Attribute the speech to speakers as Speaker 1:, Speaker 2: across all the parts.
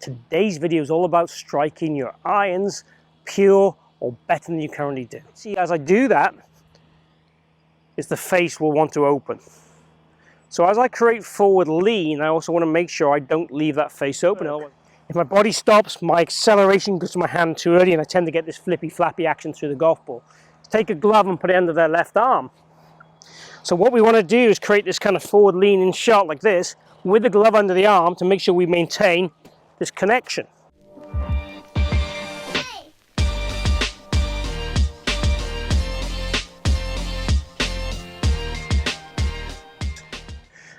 Speaker 1: Today's video is all about striking your irons pure or better than you currently do. See, as I do that, is the face will want to open. So as I create forward lean, I also want to make sure I don't leave that face open. If my body stops, my acceleration goes to my hand too early and I tend to get this flippy flappy action through the golf ball. Take a glove and put it under their left arm. So what we want to do is create this kind of forward leaning shot like this with the glove under the arm to make sure we maintain this connection.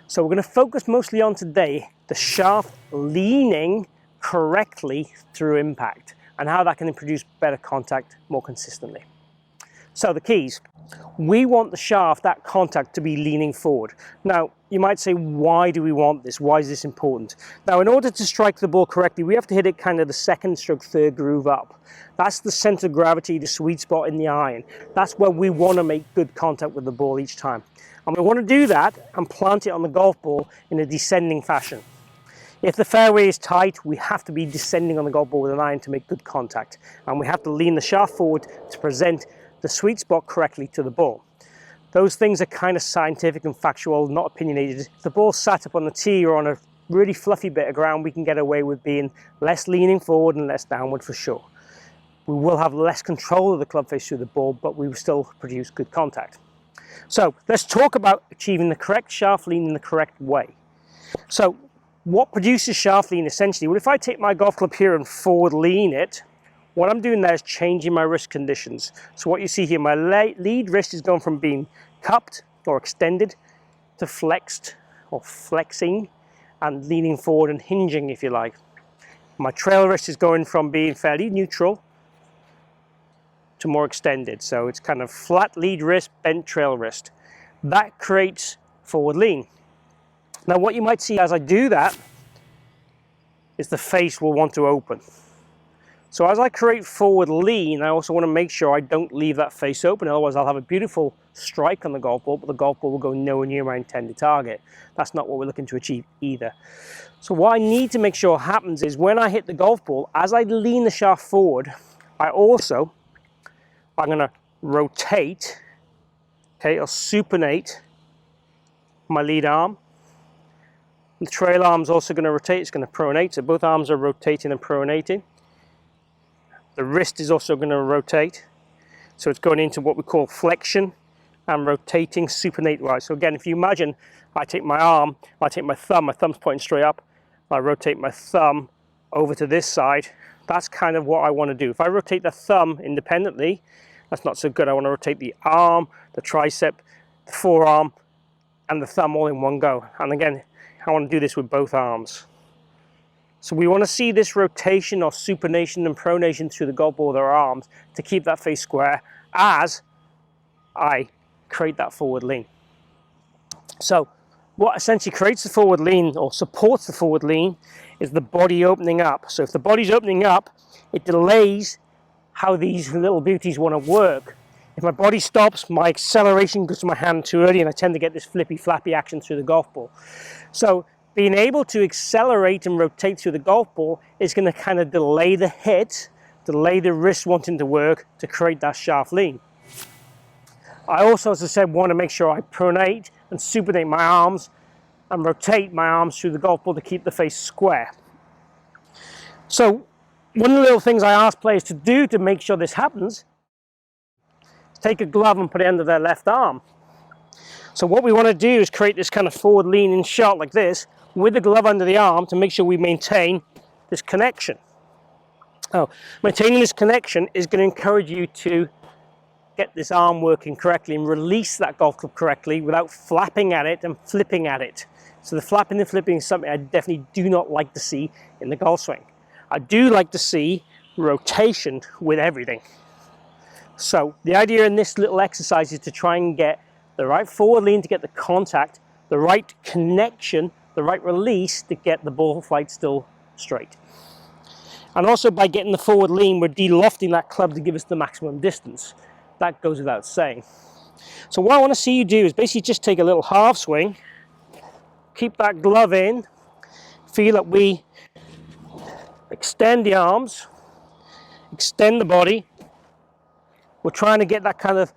Speaker 1: So we're going to focus mostly on today the shaft leaning correctly through impact and how that can produce better contact more consistently. So the keys. We want the shaft, that contact, to be leaning forward. Now, you might say, why do we want this? Why is this important? Now, in order to strike the ball correctly, we have to hit it kind of the second stroke third groove up. That's the center of gravity, the sweet spot in the iron. That's where we want to make good contact with the ball each time. And we want to do that and plant it on the golf ball in a descending fashion. If the fairway is tight, we have to be descending on the golf ball with an iron to make good contact. And we have to lean the shaft forward to present the sweet spot correctly to the ball. Those things are kind of scientific and factual, not opinionated. If the ball's sat up on the tee or on a really fluffy bit of ground, we can get away with being less leaning forward and less downward for sure. We will have less control of the club face through the ball, but we will still produce good contact. So let's talk about achieving the correct shaft lean in the correct way. So what produces shaft lean essentially? Well, if I take my golf club here and forward lean it, what I'm doing there is changing my wrist conditions. So what you see here, my lead wrist is going from being cupped or extended to flexed or flexing and leaning forward and hinging, if you like. My trail wrist is going from being fairly neutral to more extended. So it's kind of flat lead wrist, bent trail wrist. That creates forward lean. Now what you might see as I do that is the face will want to open. So as I create forward lean, I also want to make sure I don't leave that face open, otherwise I'll have a beautiful strike on the golf ball, but the golf ball will go nowhere near my intended target. That's not what we're looking to achieve either. So what I need to make sure happens is when I hit the golf ball, as I lean the shaft forward, I'm going to rotate, okay, or supinate my lead arm. The trail arm's also going to rotate, it's going to pronate, so both arms are rotating and pronating. The wrist is also going to rotate, so it's going into what we call flexion and rotating supinate wise. So again, if you imagine, I take my arm, I take my thumb's pointing straight up, I rotate my thumb over to this side. That's kind of what I want to do. If I rotate the thumb independently, that's not so good. I want to rotate the arm, the tricep, the forearm, and the thumb all in one go. And again, I want to do this with both arms. So we want to see this rotation or supination and pronation through the golf ball with our arms to keep that face square as I create that forward lean. So what essentially creates the forward lean or supports the forward lean is the body opening up. So if the body's opening up, it delays how these little beauties want to work. If my body stops, my acceleration goes to my hand too early and I tend to get this flippy flappy action through the golf ball. So being able to accelerate and rotate through the golf ball is going to kind of delay the hit, delay the wrist wanting to work to create that shaft lean. I also, as I said, want to make sure I pronate and supinate my arms and rotate my arms through the golf ball to keep the face square. So one of the little things I ask players to do to make sure this happens is take a glove and put it under their left arm. So what we want to do is create this kind of forward leaning shot like this with the glove under the arm to make sure we maintain this connection. Oh, maintaining this connection is going to encourage you to get this arm working correctly and release that golf club correctly without flapping at it and flipping at it. So the flapping and flipping is something I definitely do not like to see in the golf swing. I do like to see rotation with everything. So the idea in this little exercise is to try and get the right forward lean to get the contact, the right connection, the right release to get the ball flight still straight. And also by getting the forward lean, we're de-lofting that club to give us the maximum distance. That goes without saying. So what I want to see you do is basically just take a little half swing, keep that glove in, feel that we extend the arms, extend the body. We're trying to get that kind of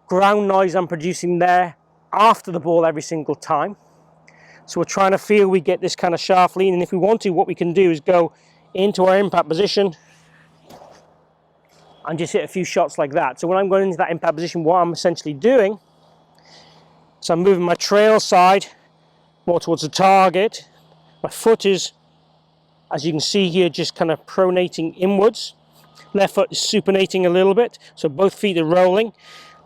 Speaker 1: ground noise I'm producing there after the ball every single time. So we're trying to feel we get this kind of shaft lean, and if we want to, what we can do is go into our impact position and just hit a few shots like that. So when I'm going into that impact position, what I'm essentially doing is I'm moving my trail side more towards the target. My foot is, as you can see here, just kind of pronating inwards. Left foot is supinating a little bit, so both feet are rolling.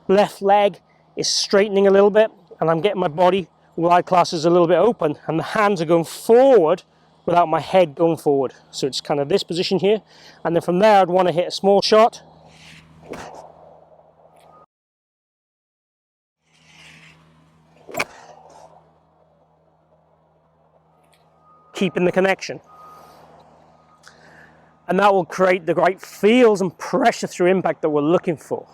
Speaker 1: Left leg is straightening a little bit, and I'm getting my body wide classes a little bit open, and the hands are going forward without my head going forward. So it's kind of this position here, and then from there I'd want to hit a small shot. Keeping the connection. And that will create the right feels and pressure through impact that we're looking for.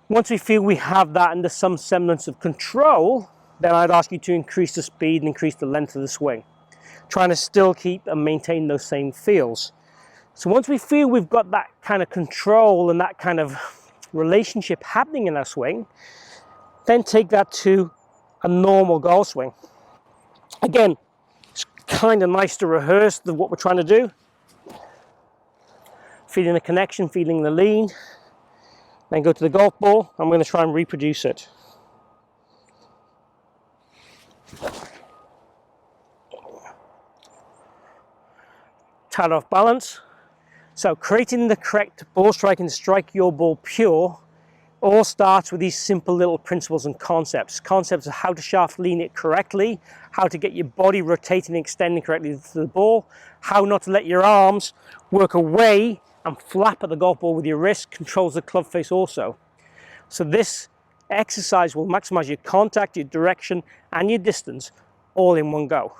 Speaker 1: Once we feel we have that under some semblance of control, then I'd ask you to increase the speed and increase the length of the swing, trying to still keep and maintain those same feels. So once we feel we've got that kind of control and that kind of relationship happening in our swing, then take that to a normal golf swing. Again, it's kind of nice to rehearse what we're trying to do. Feeling the connection, feeling the lean. Then go to the golf ball. I'm going to try and reproduce it. Tad off balance. So creating the correct ball strike and strike your ball pure all starts with these simple little principles and concepts. Concepts of how to shaft lean it correctly, how to get your body rotating and extending correctly to the ball, how not to let your arms work away and flap at the golf ball with your wrist, controls the club face also. So this exercise will maximize your contact, your direction, and your distance all in one go.